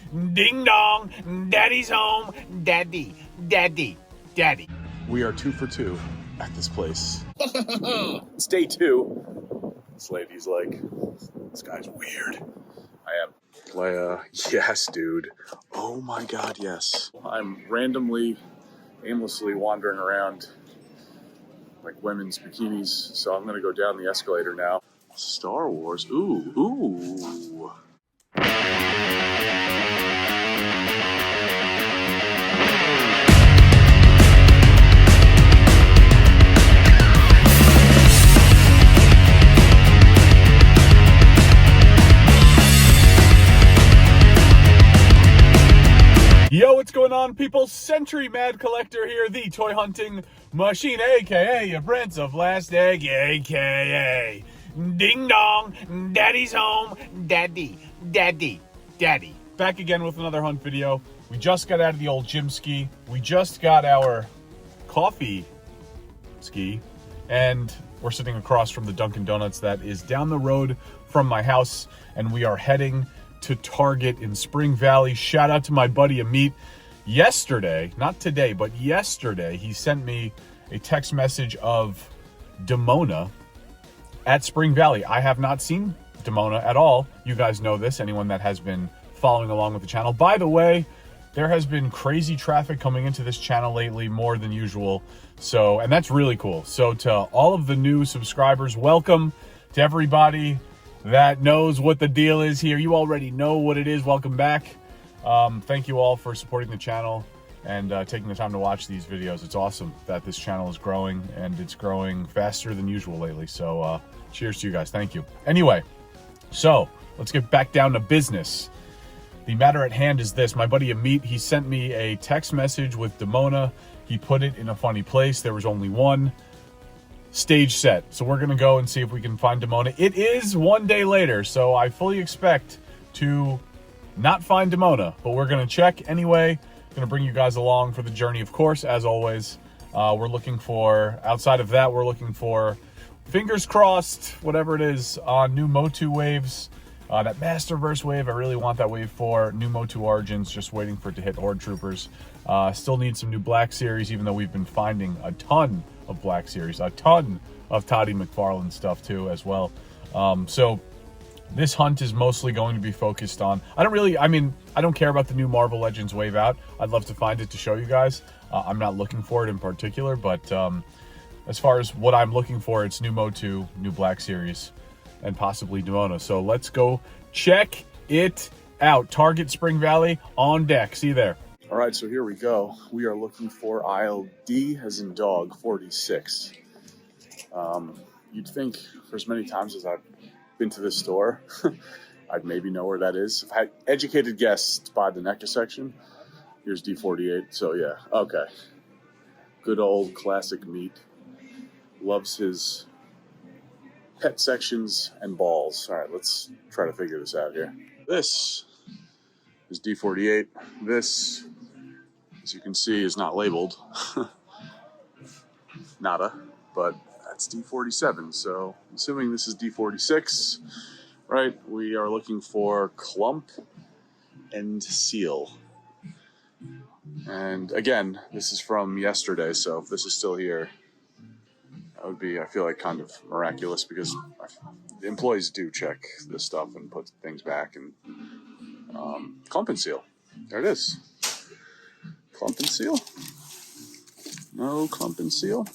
Ding dong, daddy's home. Daddy, daddy, daddy. We are 2 for 2 at this place. It's day 2. This lady's like, this guy's weird. I am. Leia, yes, dude. Oh my god, yes. I'm randomly, aimlessly wandering around like women's bikinis, so I'm gonna go down the escalator now. Star Wars, ooh. Yo, what's going on, people? Century Mad Collector here, the toy hunting machine, aka your Prince of Last Egg, aka Ding Dong, Daddy's home, Daddy, Daddy, Daddy. Back again with another hunt video. We just got out of the old gym ski. We just got our coffee ski, and we're sitting across from the Dunkin' Donuts that is down the road from my house, and we are heading to Target in Spring Valley. Shout out to my buddy Amit. Yesterday, not today, but yesterday, he sent me a text message of Demona at Spring Valley. I have not seen Demona at all. You guys know this, anyone that has been following along with the channel. By the way, there has been crazy traffic coming into this channel lately, more than usual. So, and that's really cool. So to all of the new subscribers, welcome. To everybody that knows what the deal is here, you already know what it is. Welcome back. Thank you all for supporting the channel and taking the time to watch these videos. It's awesome that this channel is growing, and it's growing faster than usual lately. So cheers to you guys. Thank you. Anyway, so let's get back down to business. The matter at hand is this. My buddy Amit, he sent me a text message with Demona. He put it in a funny place. There was only one. Stage set. So we're going to go and see if we can find Demona. It is one day later, so I fully expect to not find Demona, but we're going to check anyway. Going to bring you guys along for the journey, of course, as always. We're looking for, outside of that, we're looking for, fingers crossed, whatever it is, new Motu waves. That Masterverse wave, I really want that wave for. New Motu Origins, just waiting for it to hit Horde Troopers. Still need some new Black Series, even though we've been finding a ton of Black Series, a ton of Toddy McFarlane stuff too as well. So this hunt is mostly going to be focused on, I don't care about the new Marvellegends wave out. I'd love to find it to show you guys. I'm not looking for it in particular, but as far as what I'm looking for, it's new Motu, new Black Series, and possibly Demona. So let's go check it out. Target Spring Valley on deck. See you there. All right, so here we go. We are looking for aisle D, as in dog, 46. You'd think for as many times as I've been to this store, I'd maybe know where that is. If I had educated guesses by the NECA section, here's D48, so yeah, okay. Good old classic meat. Loves his pet sections and balls. All right, let's try to figure this out here. This is D48. This, as you can see, is not labeled. Nada, but that's D47. So I'm assuming this is D46, right? We are looking for clump and seal. And again, this is from yesterday, so if this is still here, that would be, I feel like, kind of miraculous, because the employees do check this stuff and put things back. And clump and seal. There it is. Clump and seal. No clump and seal.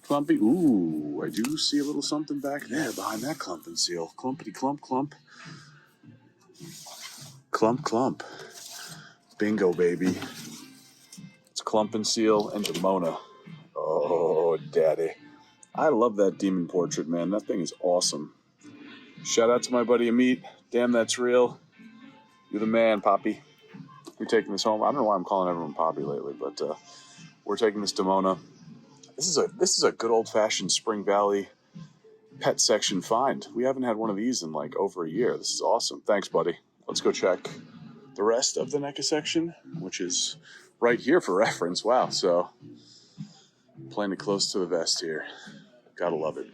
Clumpy. Ooh, I do see a little something back there behind that clump and seal. Clumpity clump clump. Clump clump. Bingo, baby. It's clump and seal and Demona. Oh, daddy. I love that demon portrait, man. That thing is awesome. Shout out to my buddy Amit. Damn, that's real. You're the man, Poppy. You're taking this home. I don't know why I'm calling everyone Poppy lately, but we're taking this Demona. This is a good old-fashioned Spring Valley pet section find. We haven't had one of these in like over a year. This is awesome. Thanks, buddy. Let's go check the rest of the NECA section, which is right here for reference. Wow, so playing it close to the vest here. Gotta love it.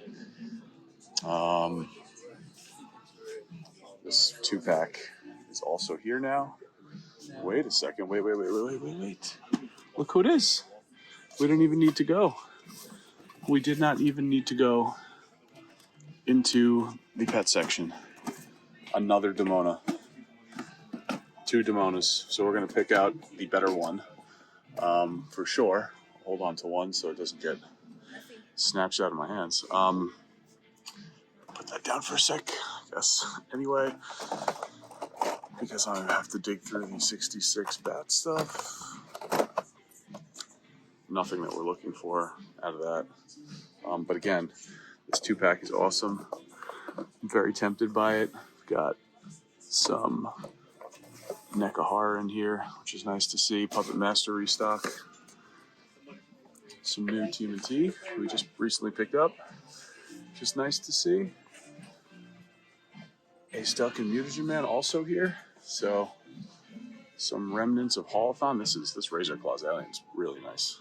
This 2-pack is also here now. Wait a second. Wait. Look who it is. We didn't even need to go. We did not even need to go into the pet section. Another Demona. 2 Demonas. So we're going to pick out the better one for sure. Hold on to one so it doesn't get snatched out of my hands. Put that down for a sec, I guess. Anyway, because I have to dig through the 66 bat stuff. Nothing that we're looking for out of that. But again, this 2-pack is awesome. I'm very tempted by it. Got some Nekahara in here, which is nice to see. Puppet Master restock. Some new TMNT we just recently picked up, which is nice to see. A Stuck and Mutagen Man also here. So some remnants of Holothon. This Razor Claws alien is really nice.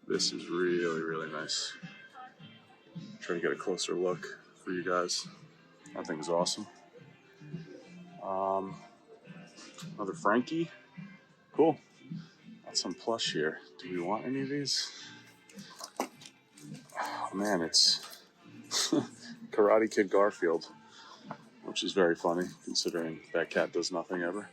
This is really nice. Try to get a closer look for you guys. That thing is awesome. Another Frankie. Cool. Got some plush here. Do we want any of these? Oh man, it's Karate Kid Garfield, which is very funny considering that cat does nothing ever.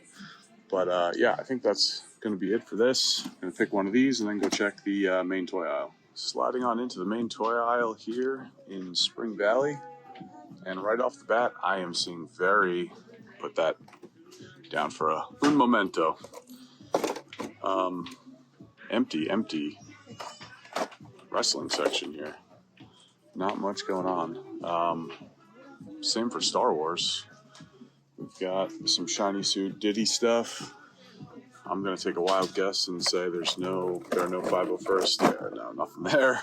But yeah, I think that's going to be it for this. I'm going to pick one of these and then go check the main toy aisle. Sliding on into the main toy aisle here in Spring Valley. And right off the bat, I am seeing put that down for un momento. Empty wrestling section here. Not much going on. Same for Star Wars. We've got some shiny suit Diddy stuff. I'm going to take a wild guess and say there are no 501st there. No, nothing there.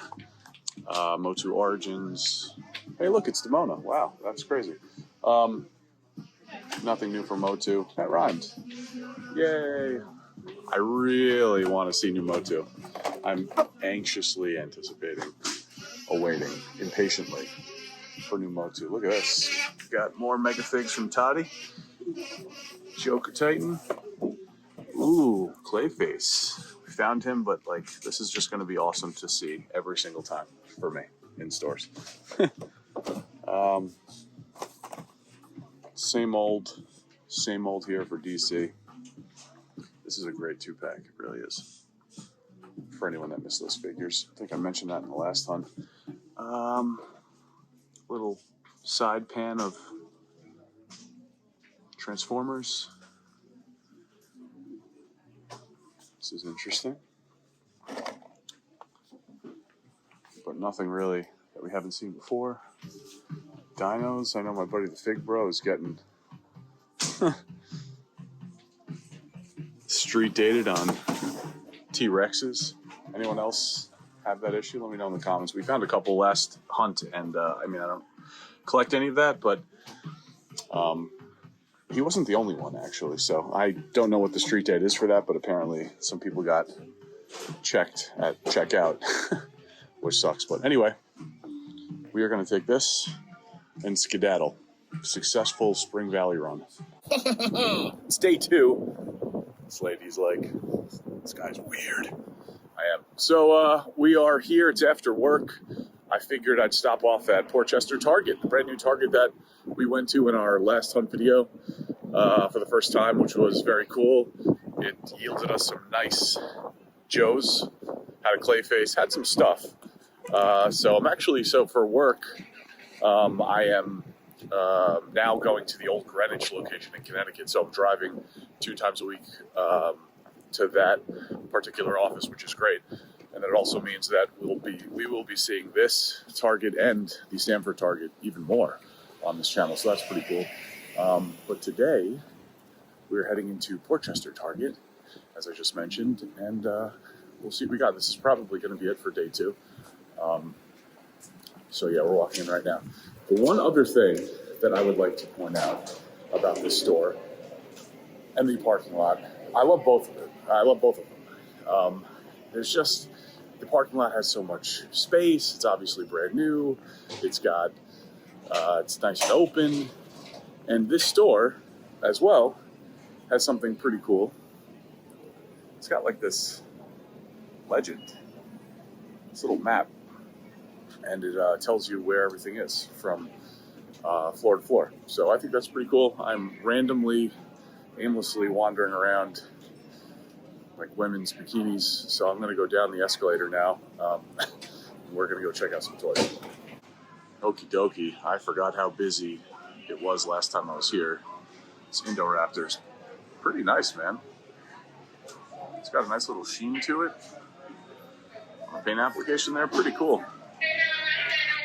Motu Origins. Hey, look, it's Demona. Wow, that's crazy. Nothing new for Motu. That rhymed. Yay. I really want to see new Motu. I'm anxiously anticipating, awaiting, impatiently for new Motu. Look at this. Got more Mega Figs from Toddy. Joker Titan. Ooh, Clayface. We found him, but this is just going to be awesome to see every single time for me in stores. Same old here for DC. This is a great 2-pack. It really is. For anyone that missed those figures. I think I mentioned that in the last hunt. Little side pan of Transformers. This is interesting. But nothing really that we haven't seen before. Dinos. I know my buddy the Fig Bro is getting street dated on T-Rexes. Anyone else have that issue? Let me know in the comments. We found a couple last hunt, and I don't collect any of that, but he wasn't the only one, actually. So I don't know what the street date is for that, but apparently some people got checked at checkout, which sucks. But anyway, we are going to take this and skedaddle. Successful Spring Valley run. It's day 2. This lady's like, this guy's weird. I am. So we are here. It's after work. I figured I'd stop off at Portchester Target, the brand new Target that we went to in our last hunt video for the first time, which was very cool. It yielded us some nice Joes, had a Clayface, had some stuff. So I'm actually, for work, I am now going to the old Greenwich location in Connecticut. So I'm driving 2 times a week to that particular office, which is great. And it also means that we will be seeing this Target and the Stanford Target even more on this channel. So that's pretty cool. But today we're heading into Portchester Target, as I just mentioned, and we'll see what we got. This is probably going to be it for day 2. So yeah, we're walking in right now. The one other thing that I would like to point out about this store and the parking lot, I love both of them. There's just, the parking lot has so much space. It's obviously brand new. It's got, it's nice and open. And this store as well has something pretty cool. It's got like this legend, this little map, and it tells you where everything is from floor to floor. So I think that's pretty cool. I'm randomly, aimlessly wandering around like women's bikinis, so I'm going to go down the escalator now. We're going to go check out some toys. Okie dokie. I forgot how busy it was last time I was here. This Indoraptor's pretty nice, man. It's got a nice little sheen to it. Paint application there, pretty cool.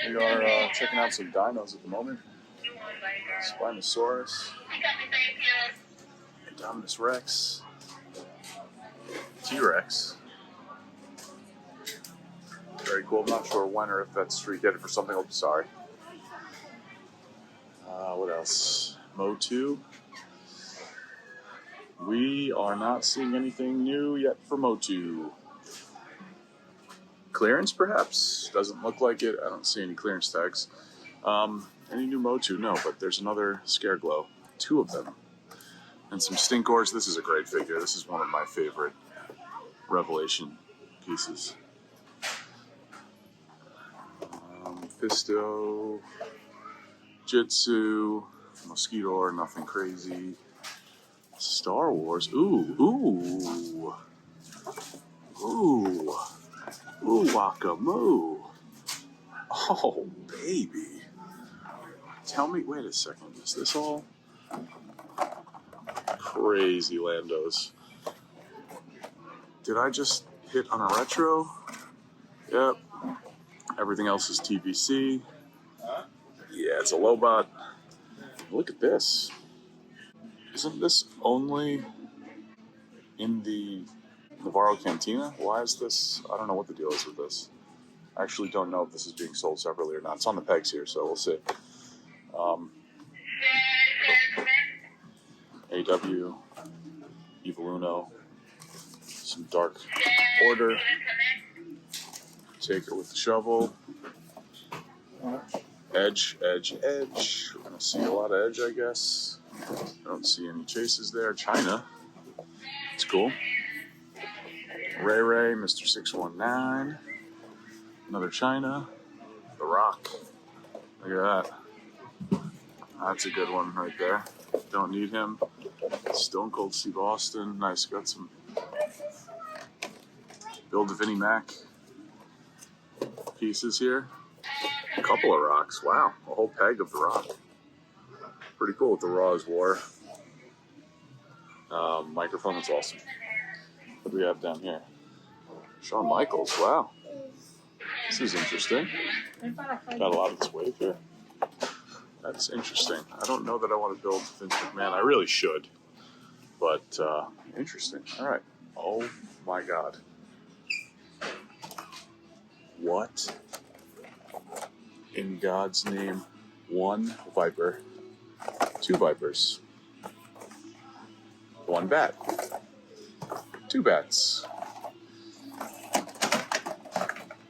We are checking out some dinos at the moment. Spinosaurus, Indominus Rex, T-Rex. Very cool. I'm not sure when or if that's street-headed for something. I'm sorry. What else? Motu. We are not seeing anything new yet for Motu. Clearance, perhaps? Doesn't look like it. I don't see any clearance tags. Any new Motu? No, but there's another Scareglow. 2 of them. And some Stinkors. This is a great figure. This is one of my favorite Revelation pieces. Fisto, Jitsu, Mosquito, nothing crazy. Star Wars. Ooh, Wakamoo. Oh, baby. Tell me, wait a second, is this all? Crazy Landos. Did I just hit on a retro? Yep. Everything else is TBC. Yeah, it's a Lobot. Look at this. Isn't this only in the Navarro Cantina? Why is this? I don't know what the deal is with this. I actually don't know if this is being sold separately or not. It's on the pegs here, so we'll see. AW, Evoluno, some Dark Order, Taker with the shovel, Edge. We're going to see a lot of Edge, I guess. I don't see any chases there. China. It's cool. Ray, Mr. 619. Another China. The Rock. Look at that. That's a good one right there. Don't need him. Stone Cold Steve Austin. Nice. Got some Bill Vinnie Mac pieces here. A couple of rocks. Wow. A whole peg of the Rock. Pretty cool with the Raw is War. Microphone is awesome. What do we have down here? Shawn Michaels. Wow. This is interesting. Got a lot of this wave here. That's interesting. I don't know that I want to build Vince McMahon. I really should. But interesting. All right. Oh my God. What in God's name? 1 Viper. 2 Vipers. 1 bat. 2 bats.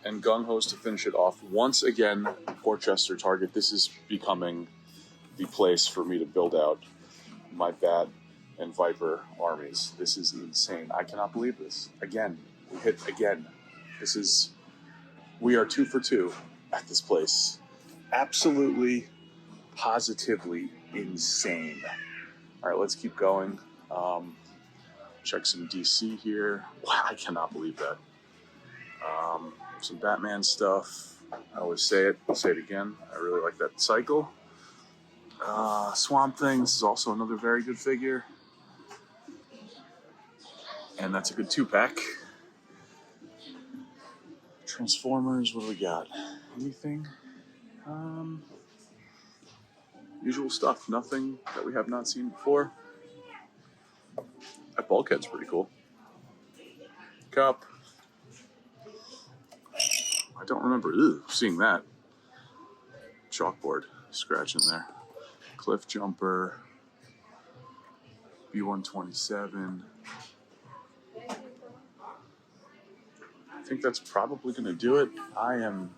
And gung hos to finish it off. Once again, Portchester Target. This is becoming the place for me to build out my bat and Viper armies. This is insane. I cannot believe this. Again, we hit again. We are 2 for 2 at this place. Absolutely, positively insane. All right, let's keep going. Check some DC here. Wow, I cannot believe that. Some Batman stuff. I always say it. I'll say it again. I really like that cycle. Swamp Thing. This is also another very good figure. And that's a good 2-pack. Transformers. What do we got? Anything? Usual stuff. Nothing that we have not seen before. That bulkhead's pretty cool. Cup. I don't remember seeing that. Chalkboard scratch in there. Cliff Jumper. B-127. I think that's probably going to do it. I am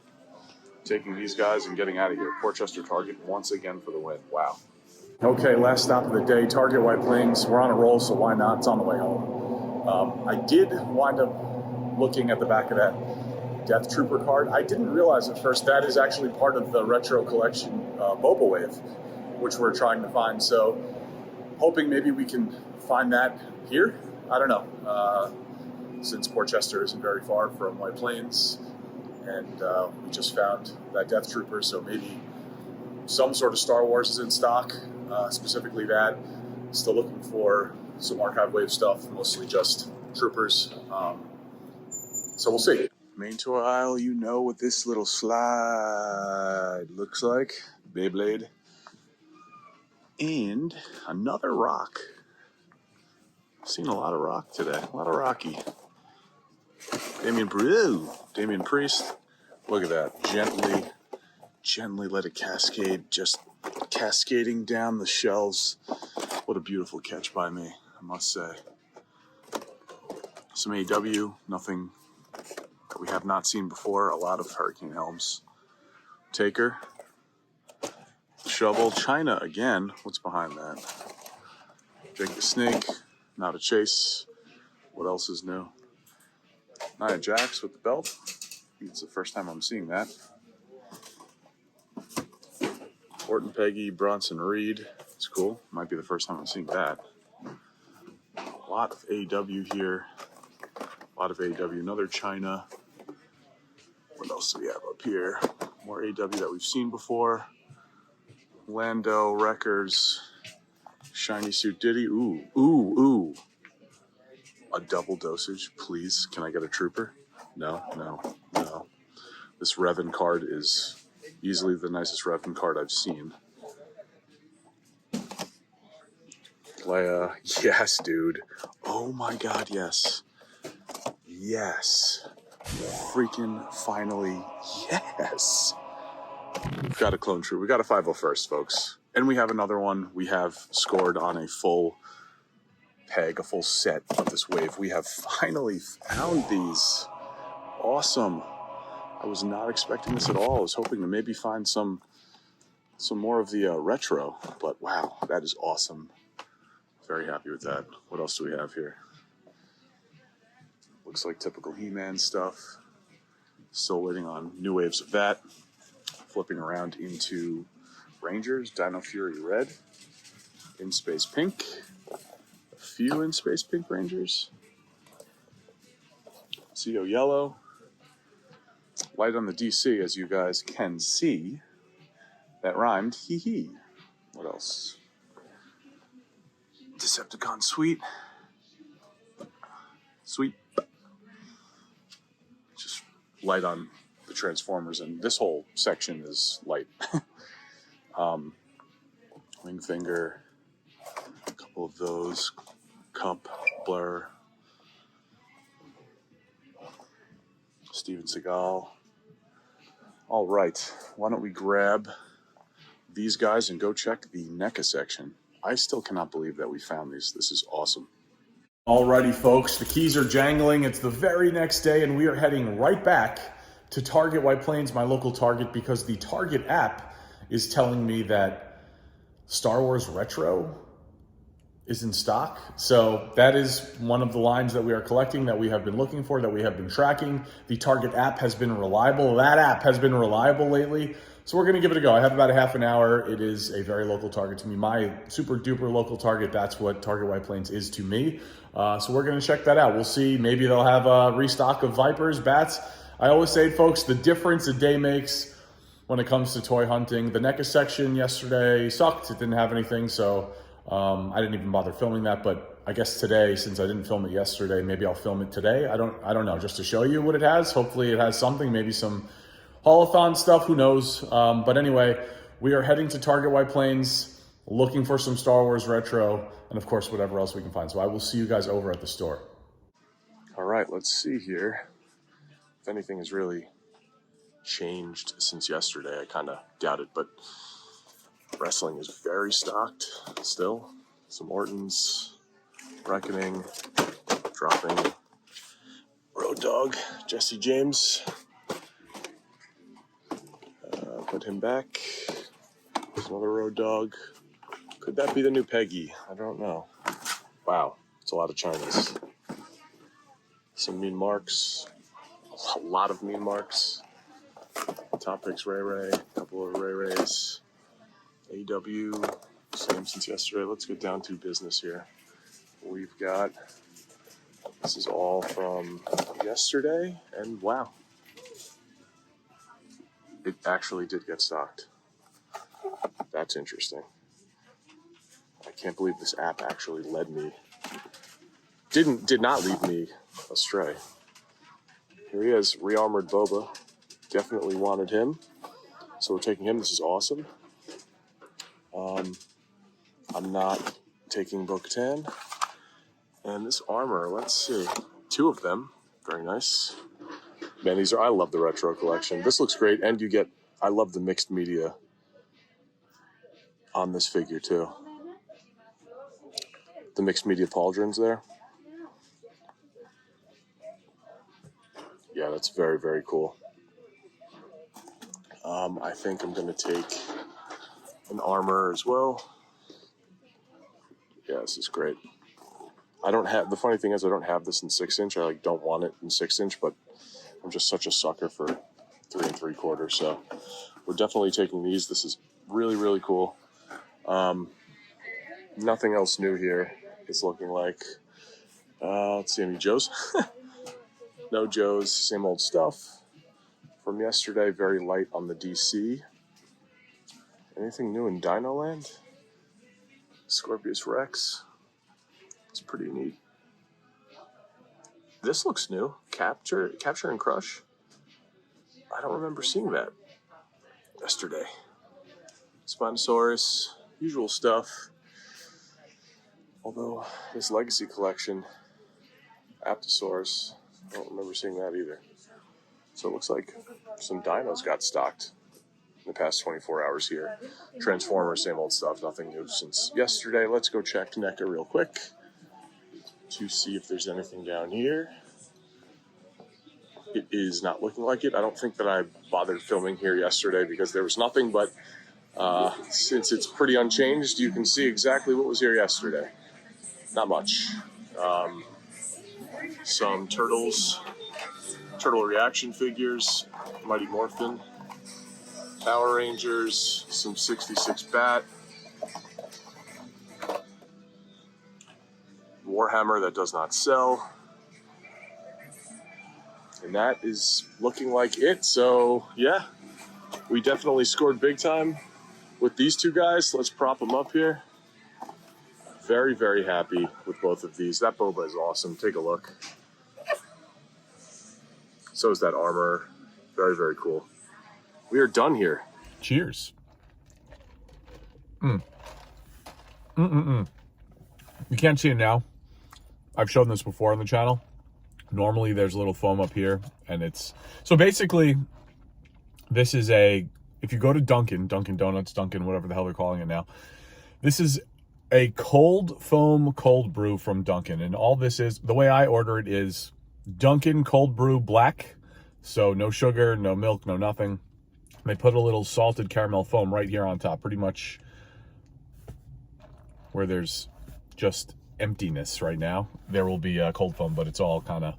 taking these guys and getting out of here. Portchester Target once again for the win. Wow. Okay, last stop of the day, Target White Plains. We're on a roll, so why not? It's on the way home. I did wind up looking at the back of that Death Trooper card. I didn't realize at first that is actually part of the retro collection Boba Wave, which we're trying to find. So, hoping maybe we can find that here. I don't know. Since Portchester isn't very far from White Plains, and we just found that Death Trooper, so maybe some sort of Star Wars is in stock, specifically that. Still looking for some Archive Wave stuff, mostly just Troopers. So we'll see. Main tour aisle, you know what this little slide looks like. Beyblade. And another rock. Seen a lot of rock today. A lot of Rocky. Damien Priest. Look at that. Gently let it cascade. Just cascading down the shelves. What a beautiful catch by me, I must say. Some AEW, nothing that we have not seen before. A lot of Hurricane Helms. Taker. Shovel. China again. What's behind that? Jake the Snake. Not a Chase. What else is new? Nia Jax with the belt. It's the first time I'm seeing that. Orton Peggy, Bronson Reed. It's cool. Might be the first time I'm seeing that. A lot of AEW here. A lot of AEW. Another China. What else do we have up here? More AEW that we've seen before. Lando, Wreckers, Shiny Suit Diddy. Ooh. A double dosage, please. Can I get a Trooper? No. This Revan card is easily the nicest Revan card I've seen. Leia, yes, dude. Oh my god, yes. Yes. Freaking finally, yes. We've got a clone trooper. We got a 501st, folks. And we have another one. We have scored on a full peg, a full set of this wave. We have finally found these. Awesome. I was not expecting this at all. I was hoping to maybe find some more of the retro, but wow, that is awesome. Very happy with that. What else do we have here? Looks like typical He-Man stuff. Still waiting on new waves of that. Flipping around into Rangers, Dino Fury Red, In Space Pink, a few In Space Pink Rangers, CO Yellow, light on the DC, as you guys can see. That rhymed, hee hee. What else? Decepticon Sweet. Just light on the Transformers, and this whole section is light. Wingfinger, a couple of those, Cup, Blur, Steven Seagal. All right, why don't we grab these guys and go check the NECA section. I still cannot believe that we found these. This is awesome. Alrighty, folks, the keys are jangling. It's the very next day, and we are heading right back to Target White Plains, my local Target, because the Target app is telling me that Star Wars Retro is in stock. So that is one of the lines that we are collecting, that we have been looking for, that we have been tracking. The Target app has been reliable. That app has been reliable lately. So we're going to give it a go. I have about a half an hour. It is a very local Target to me. My super duper local Target, that's what Target White Plains is to me. So we're going to check that out. We'll see. Maybe they'll have a restock of Vipers, Bats. I always say, folks, the difference a day makes when it comes to toy hunting. The NECA section yesterday sucked. It didn't have anything, so I didn't even bother filming that. But I guess today, since I didn't film it yesterday, maybe I'll film it today. I don't know, just to show you what it has. Hopefully it has something, maybe some Holothon stuff, who knows. But anyway, we are heading to Target White Plains, looking for some Star Wars Retro, and of course, whatever else we can find. So I will see you guys over at the store. All right, let's see here. If anything has really changed since yesterday, I kind of doubt it, but wrestling is very stocked still. Some Ortons, Reckoning, dropping Road Dogg, Jesse James. Put him back. There's another Road Dogg. Could that be the new Peggy? I don't know. Wow, it's a lot of Chinese. Some mean marks. A lot of mean marks. Top picks Ray Ray. A couple of Ray Rays. AW. Same since yesterday. Let's get down to business here. We've got... This is all from yesterday. And wow. It actually did get stocked. That's interesting. I can't believe this app actually led me. Did not lead me astray. Here he is, re-armored Boba. Definitely wanted him. So we're taking him. This is awesome. I'm not taking Bo-Katan. And this armor, let's see. 2 of them. Very nice. Man, these are, I love the retro collection. This looks great. And you get, I love the mixed media on this figure too. The mixed media pauldrons there. Yeah, that's very, very cool. I think I'm going to take an armor as well. Yeah, this is great. I don't have, the funny thing is I don't have this in 6-inch. I don't want it in 6-inch, but I'm just such a sucker for 3 3/4. So we're definitely taking these. This is really, really cool. Nothing else new here. It's looking like, let's see, any Joes? No Joes, same old stuff. From yesterday, very light on the DC. Anything new in Dino Land? Scorpius Rex. It's pretty neat. This looks new. Capture and Crush. I don't remember seeing that yesterday. Spinosaurus, usual stuff. Although this Legacy collection, Apatosaurus, I don't remember seeing that either. So it looks like some dinos got stocked in the past 24 hours here. Transformers, same old stuff, nothing new since yesterday. Let's go check NECA real quick to see if there's anything down here. It is not looking like it. I don't think that I bothered filming here yesterday because there was nothing, but since it's pretty unchanged, you can see exactly what was here yesterday. Not much. Some turtles, turtle reaction figures, Mighty Morphin, Power Rangers, some 66 Bat, Warhammer that does not sell. And that is looking like it. So, yeah, we definitely scored big time with these 2 guys. Let's prop them up here. Very, very happy with both of these. That Boba is awesome. Take a look. So is that armor. Very, very cool. We are done here. Cheers. You can't see it now. I've shown this before on the channel. Normally there's a little foam up here, and it's, so basically this is a, if you go to Dunkin' Donuts, Dunkin', whatever the hell they're calling it now, this is a cold foam cold brew from Dunkin'. And all this is, the way I order it is Dunkin' cold brew black. So no sugar, no milk, no nothing. They put a little salted caramel foam right here on top, pretty much where there's just emptiness right now. There will be a cold foam, but it's all kind of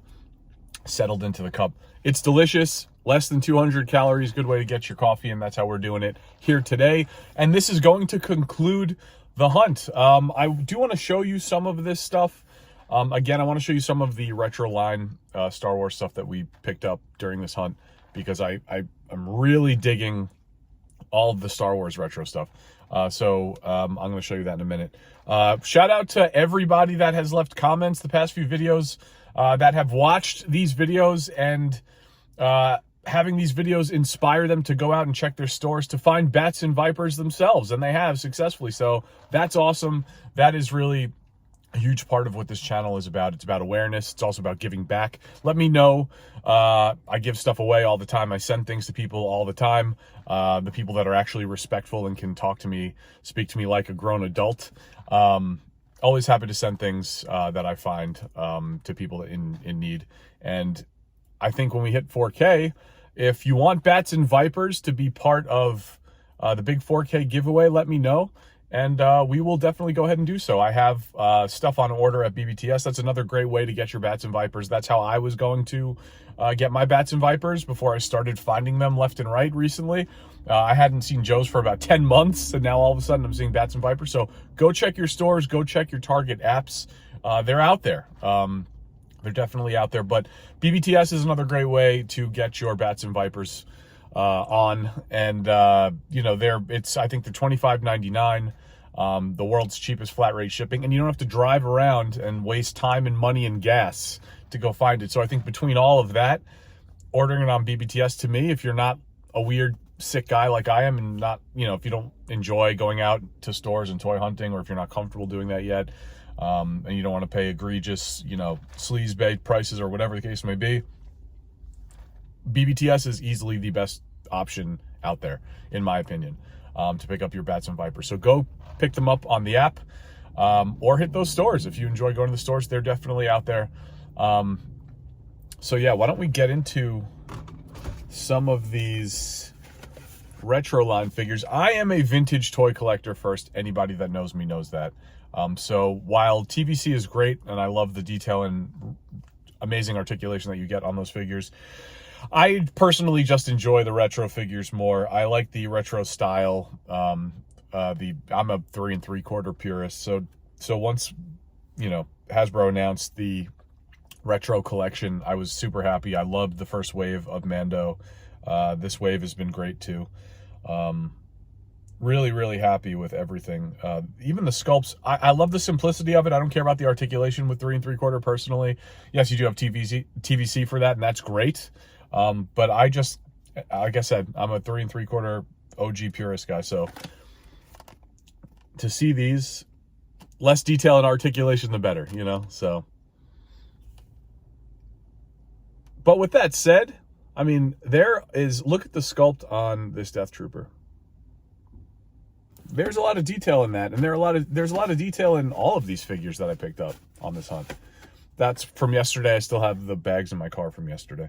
settled into the cup. It's delicious. Less than 200 calories. Good way to get your coffee, and that's how we're doing it here today. And this is going to conclude the hunt. I do want to show you some of this stuff. Again, I want to show you some of the retro line Star Wars stuff that we picked up during this hunt, because I'm really digging all of the Star Wars retro stuff. So I'm going to show you that in a minute. Shout out to everybody that has left comments the past few videos, that have watched these videos, and having these videos inspire them to go out and check their stores to find bats and vipers themselves, and they have successfully. So that's awesome. That is really a huge part of what this channel is about. It's about awareness. It's also about giving back. Let me know. I give stuff away all the time. I send things to people all the time. The people that are actually respectful and can talk to me, speak to me like a grown adult. Always happy to send things that I find to people in need. And I think when we hit 4K, if you want bats and vipers to be part of the big 4K giveaway, let me know. and we will definitely go ahead and do so. I have stuff on order at BBTS. That's another great way to get your Bats and Vipers. That's how I was going to get my Bats and Vipers before I started finding them left and right recently. I hadn't seen Joe's for about 10 months, and now all of a sudden I'm seeing Bats and Vipers. So go check your stores, go check your Target apps. They're out there. They're definitely out there. But BBTS is another great way to get your Bats and Vipers on, and you know, I think they're $25.99, the world's cheapest flat rate shipping, and you don't have to drive around and waste time and money and gas to go find it. So I think between all of that, ordering it on BBTS, to me, if you're not a weird sick guy like I am, and not, you know, if you don't enjoy going out to stores and toy hunting, or if you're not comfortable doing that yet, and you don't want to pay egregious, you know, sleaze-bait prices or whatever the case may be, BBTS is easily the best option out there, in my opinion, to pick up your Bats and Vipers. So go pick them up on the app, or hit those stores. If you enjoy going to the stores, they're definitely out there. So yeah, why don't we get into some of these retro line figures. I am a vintage toy collector first. Anybody that knows me knows that. So while TVC is great, and I love the detail and amazing articulation that you get on those figures, I personally just enjoy the retro figures more. I like the retro style. I'm a 3 3/4 purist. So once, you know, Hasbro announced the retro collection, I was super happy. I loved the first wave of Mando. This wave has been great too. Really, really happy with everything. Even the sculpts, I love the simplicity of it. I don't care about the articulation with 3 3/4 personally. Yes, you do have TVC for that, and that's great. But I just, like I said, I'm a 3 3/4 OG purist guy. So to see these, less detail and articulation, the better, you know? So, but with that said, I mean, look at the sculpt on this Death Trooper. There's a lot of detail in that, and there's a lot of detail in all of these figures that I picked up on this hunt. That's from yesterday. I still have the bags in my car from yesterday.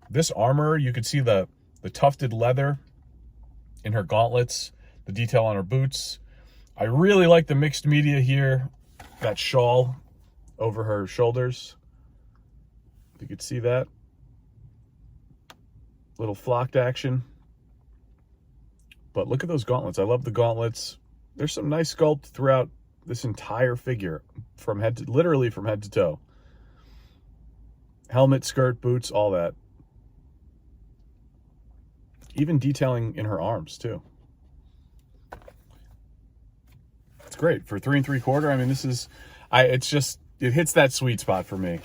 This armor, you could see the tufted leather in her gauntlets, the detail on her boots. I really like the mixed media here, that shawl over her shoulders. You could see that. Little flocked action. But look at those gauntlets. I love the gauntlets. There's some nice sculpt throughout this entire figure, literally from head to toe. Helmet, skirt, boots, all that. Even detailing in her arms too. It's great for 3 3/4. I mean, it hits that sweet spot for me.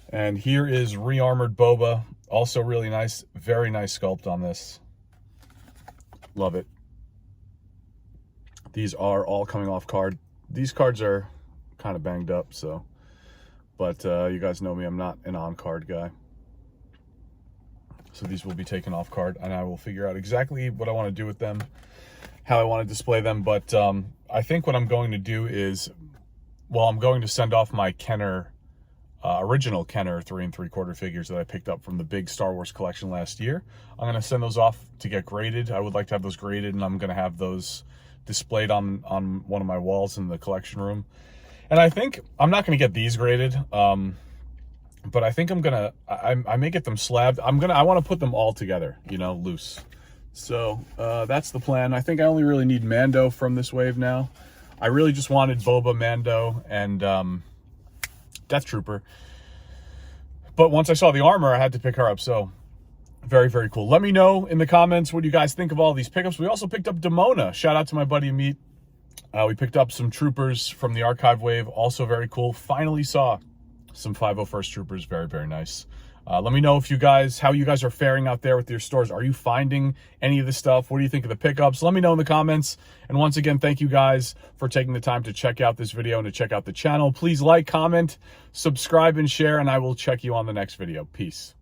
And here is re-armored Boba. Also really nice, very nice sculpt on this. Love it. These are all coming off card. These cards are kind of banged up, so. But you guys know me, I'm not an on-card guy. So these will be taken off card, and I will figure out exactly what I want to do with them, how I want to display them. But I think what I'm going to do is, well, I'm going to send off my Kenner, original Kenner 3 3/4 figures that I picked up from the big Star Wars collection last year. I'm going to send those off to get graded. I would like to have those graded, and I'm going to have those displayed on one of my walls in the collection room. And I think I'm not going to get these graded, but I think I may get them slabbed. I want to put them all together, you know, loose. So that's the plan. I think I only really need Mando from this wave now. I really just wanted Boba, Mando, and Death Trooper. But once I saw the armor, I had to pick her up. So very, very cool. Let me know in the comments what you guys think of all these pickups. We also picked up Demona. Shout out to my buddy Meat. We picked up some troopers from the archive wave. Also very cool. Finally saw some 501st troopers. Very, very nice. Let me know how you guys are faring out there with your stores. Are you finding any of this stuff? What do you think of the pickups? Let me know in the comments. And once again, thank you guys for taking the time to check out this video and to check out the channel. Please like, comment, subscribe, and share, and I will check you on the next video. Peace.